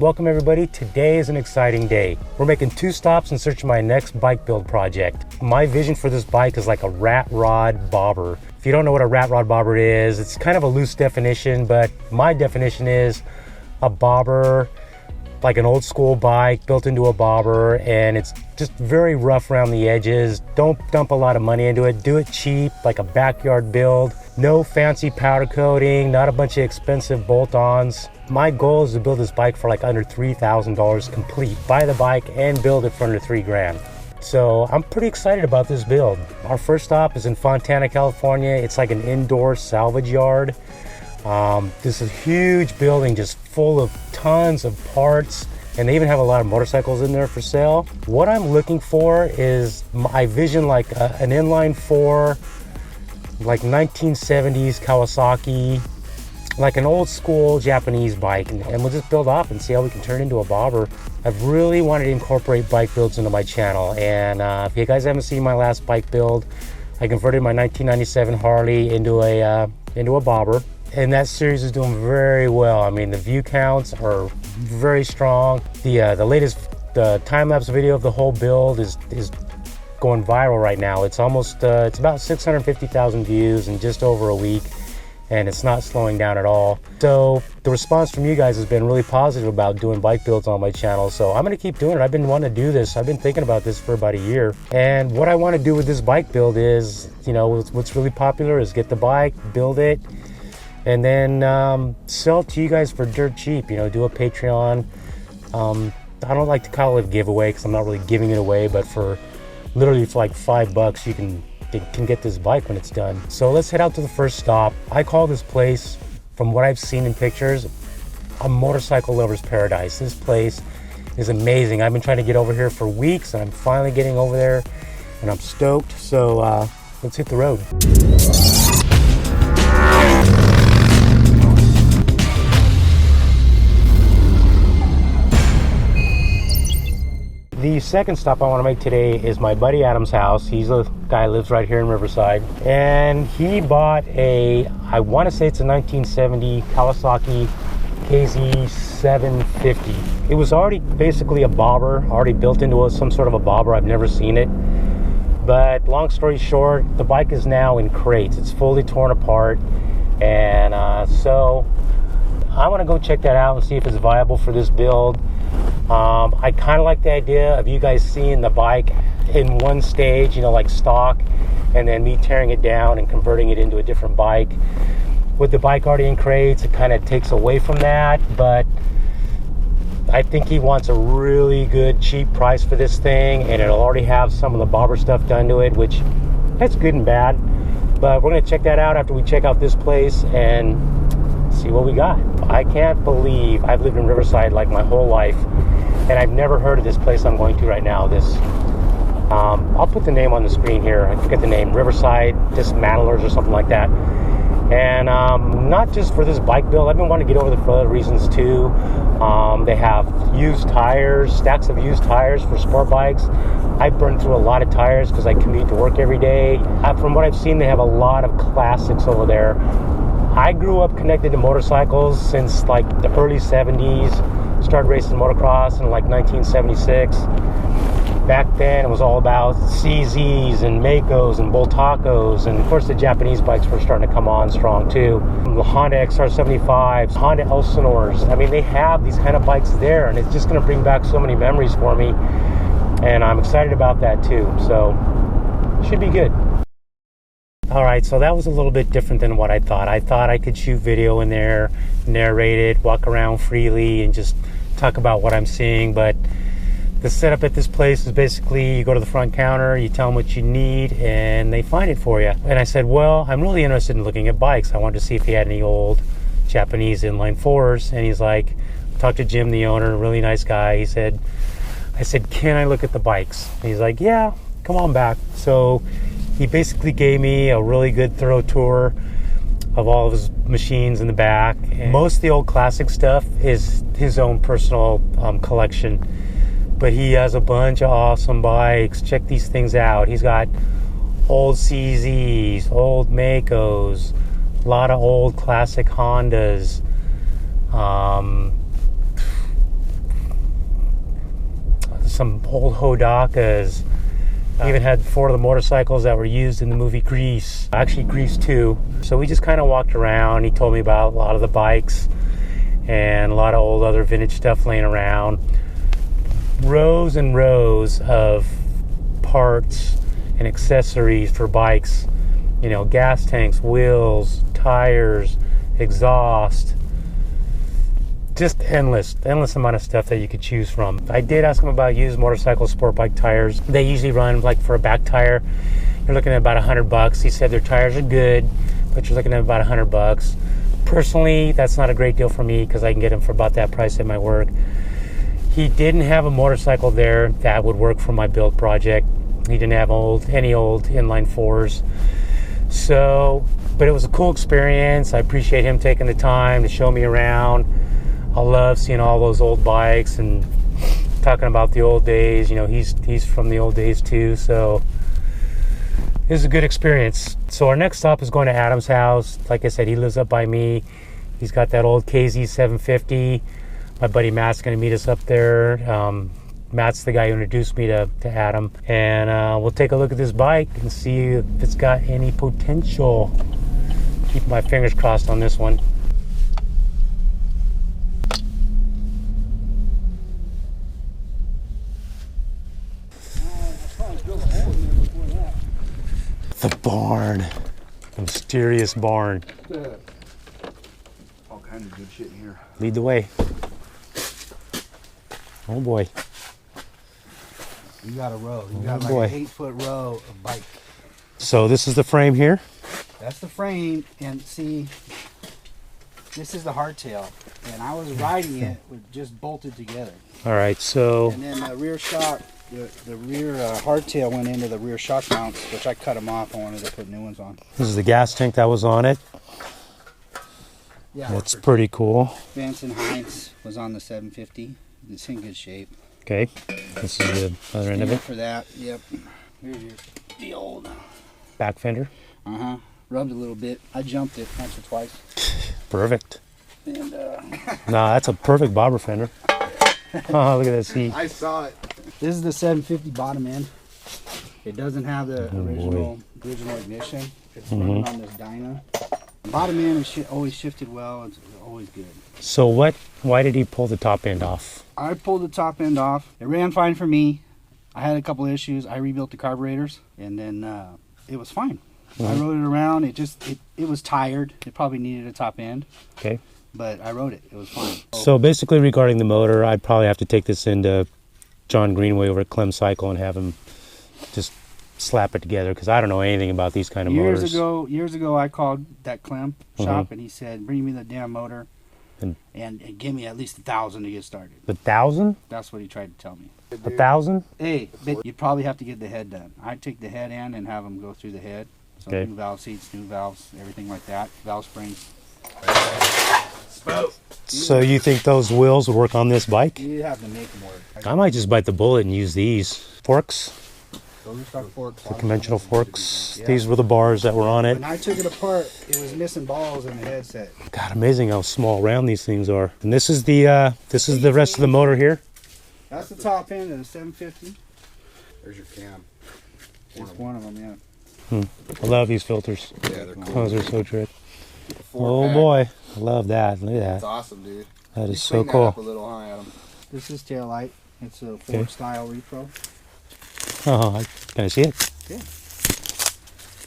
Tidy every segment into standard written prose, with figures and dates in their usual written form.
Welcome everybody. Today is an exciting day. We're making 2 stops in search of my next bike build project. My vision for this bike is like a rat rod bobber. If you don't know what a rat rod bobber is, it's kind of a loose definition, but my definition is a bobber, like an old school bike built into a bobber, and it's just very rough around the edges. Don't dump a lot of money into it. Do it cheap, like a backyard build. No fancy powder coating, not a bunch of expensive bolt-ons. My goal is to build this bike for like under $3,000 complete. Buy the bike and build it for under $3,000. So I'm pretty excited about this build. Our first stop is in Fontana, California. It's like an indoor salvage yard. This is a huge building just full of tons of parts, and they even have a lot of motorcycles in there for sale. What I'm looking for is, I vision like an inline 4, like 1970s Kawasaki, like an old school Japanese bike, and we'll just build up and see how we can turn it into a bobber. I've really wanted to incorporate bike builds into my channel, and if you guys haven't seen my last bike build, I converted my 1997 Harley into a bobber, and that series is doing very well. I mean, the view counts are very strong. The latest time-lapse video of the whole build is going viral right now. It's almost it's about 650,000 views in just over a week, and it's not slowing down at all. So the response from you guys has been really positive about doing bike builds on my channel, so I'm going to keep doing it. I've been wanting to do this. I've been thinking about this for about a year, and what I want to do with this bike build is, you know, what's really popular is get the bike, build it, and then sell it to you guys for dirt cheap. You know, do a Patreon. I don't like to call it a giveaway because I'm not really giving it away, but for literally for like $5 you can get this bike when it's done. So let's head out to the first stop. I call this place, from what I've seen in pictures, a motorcycle lover's paradise. This place is amazing. I've been trying to get over here for weeks, and I'm finally getting over there, and I'm stoked. So let's hit the road. The second stop I want to make today is my buddy Adam's house. He's a guy who lives right here in Riverside, and he bought I want to say it's a 1970 Kawasaki KZ750. It was already basically a bobber, already built into some sort of a bobber. I've never seen it, but long story short, the bike is now in crates. It's fully torn apart, and so I want to go check that out and see if it's viable for this build. I kind of like the idea of you guys seeing the bike in one stage, you know, like stock, and then me tearing it down and converting it into a different bike. With the bike already in crates, it kind of takes away from that, but I think he wants a really good cheap price for this thing, and it'll already have some of the bobber stuff done to it, which that's good and bad, but we're going to check that out after we check out this place and see what we got. I can't believe I've lived in Riverside like my whole life, and I've never heard of this place I'm going to right now. I'll put the name on the screen here. I forget the name, Riverside Dismantlers or something like that. And not just for this bike build, I've been wanting to get over there for other reasons too. They have used tires, stacks of used tires for sport bikes. I burn through a lot of tires because I commute to work every day. From what I've seen, they have a lot of classics over there. I grew up connected to motorcycles since like the early 70s. Started racing motocross in like 1976. Back then it was all about CZs and Makos and Bultacos, and of course the Japanese bikes were starting to come on strong too. The Honda XR75s, Honda Elsinores. I mean, they have these kind of bikes there, and it's just going to bring back so many memories for me, and I'm excited about that too. So should be good. Alright, so that was a little bit different than what I thought. I thought I could shoot video in there, narrate it, walk around freely, and just talk about what I'm seeing, but the setup at this place is basically you go to the front counter, you tell them what you need, and they find it for you. And I said, well, I'm really interested in looking at bikes. I wanted to see if he had any old Japanese inline 4s, and he's like, talked to Jim, the owner, really nice guy. I said, can I look at the bikes? And he's like, yeah, come on back. So he basically gave me a really good thorough tour of all of his machines in the back. And most of the old classic stuff is his own personal collection, but he has a bunch of awesome bikes. Check these things out. He's got old CZs, old Makos, a lot of old classic Hondas, some old Hodakas. Even had 4 of the motorcycles that were used in the movie Grease. Actually, Grease 2. So we just kind of walked around. He told me about a lot of the bikes and a lot of old other vintage stuff laying around. Rows and rows of parts and accessories for bikes. You know, gas tanks, wheels, tires, exhaust. Just endless amount of stuff that you could choose from. I did ask him about used motorcycle sport bike tires. They usually run, like, for a back tire, you're looking at about $100. He said their tires are good, but you're looking at about $100. Personally, that's not a great deal for me because I can get them for about that price at my work. He didn't have a motorcycle there that would work for my build project. He didn't have any old inline 4s. So, but it was a cool experience. I appreciate him taking the time to show me around. I love seeing all those old bikes and talking about the old days. You know, he's from the old days too, so it was a good experience. So our next stop is going to Adam's house. Like I said, he lives up by me. He's got that old KZ750. My buddy Matt's going to meet us up there. Matt's the guy who introduced me to Adam. And we'll take a look at this bike and see if it's got any potential. Keep my fingers crossed on this one. The barn. The mysterious barn. All kinds of good shit in here. Lead the way. Oh boy. You got a row. You got like an 8-foot row of bike. So this is the frame here? That's the frame, and see, this is the hardtail. And I was riding it with just bolted together. Alright, so... And then the rear shock, the rear hardtail went into the rear shock mounts, which I cut them off. I wanted to put new ones on. This is the gas tank that was on it. Yeah. That's pretty cool. Vance and Heinz was on the 750. It's in good shape. Okay, this is the other end of it. For that, yep. Here's the old back fender. Rubbed a little bit. I jumped it once or twice. Perfect. And no, that's a perfect bobber fender. Oh, look at that seat. I saw it. This is the 750 bottom end. It doesn't have the original ignition. It's running on this dyno. Bottom end is always shifted well. It's always good. So why did he pull the top end off? I pulled the top end off. It ran fine for me. I had a couple of issues. I rebuilt the carburetors, and then it was fine. I rode it around. It was tired. It probably needed a top end. Okay. But I rode it. It was fine. So basically, regarding the motor, I'd probably have to take this into John Greenway over at Clem Cycle and have him just slap it together, because I don't know anything about these kind of motors. Years ago, I called that Clem shop, and he said, "Bring me the damn motor, and give me at least $1,000 to get started." $1,000? That's what he tried to tell me. $1,000? Hey, you'd probably have to get the head done. I'd take the head in and have them go through the head. So new valve seats, new valves, everything like that. Valve springs. So you think those wheels would work on this bike? You have to make them work. I might just bite the bullet and use these forks. Those are stock forks. The conventional forks. Yeah. These were the bars that were on it. When I took it apart, it was missing balls in the headset. God, amazing how small round these things are. And this is the rest of the motor here. That's the top end of the 750. There's your cam. It's one of them, yeah. I love these filters. Yeah, they're cool. Those are so trick. Oh boy, I love that. Look at that. That's awesome, dude. That is so cool. Up a little high, Adam. This is tail light. It's a Ford style repro. Oh, can I see it? Yeah.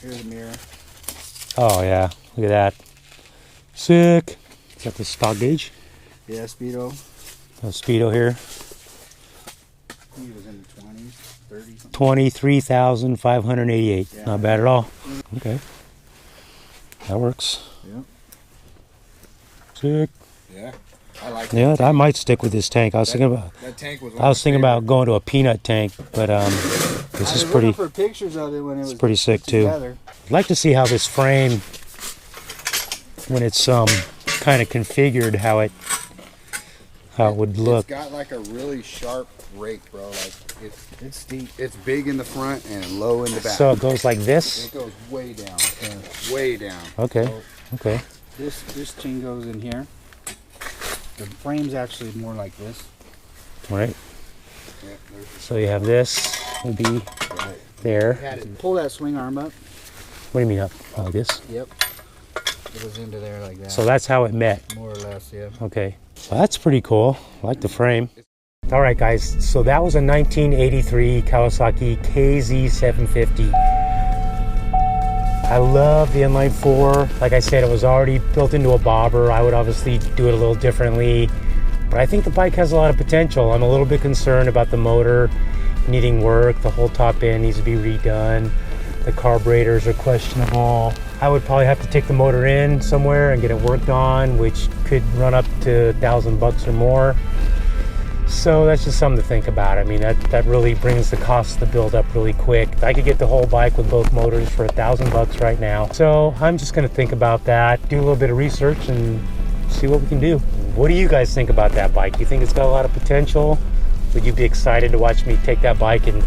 Here's the mirror. Oh yeah, look at that. Sick. Is that the stock gauge? Yeah, speedo. Speedo here. He was in the 20s, 30s. 23,588. Yeah. Not bad at all. Okay. That works. Yep. Sick. Yeah. I like that. Yeah, I might stick with this tank. I was thinking about going to a peanut tank, but this is pretty. For pictures of it when it was pretty sick together. Too. I'd like to see how this frame, when it's kind of configured, how it would look. It's got like a really sharp rake, bro. Like it's steep. It's big in the front and low in the back. So it goes like this. It goes way down. Way down. Okay. So okay. This chain goes in here. The frame's actually more like this. All right. So you have this will be there. Pull that swing arm up. What do you mean up? Like this? Yep. It was into there like that. So that's how it met. More or less, yeah. Okay. Well, that's pretty cool. I like the frame. All right, guys. So that was a 1983 Kawasaki KZ750. I love the inline 4. Like I said, it was already built into a bobber. I would obviously do it a little differently, but I think the bike has a lot of potential. I'm a little bit concerned about the motor needing work. The whole top end needs to be redone. The carburetors are questionable. I would probably have to take the motor in somewhere and get it worked on, which could run up to $1,000 or more. So that's just something to think about. I mean, that really brings the cost of the build up really quick. I could get the whole bike with both motors for $1,000 right now. So I'm just gonna think about that, do a little bit of research and see what we can do. What do you guys think about that bike? You think it's got a lot of potential? Would you be excited to watch me take that bike and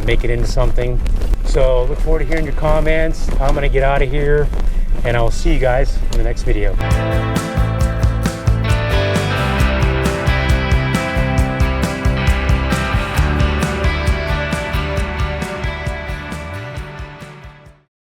make it into something? So look forward to hearing your comments. I'm gonna get out of here and I will see you guys in the next video.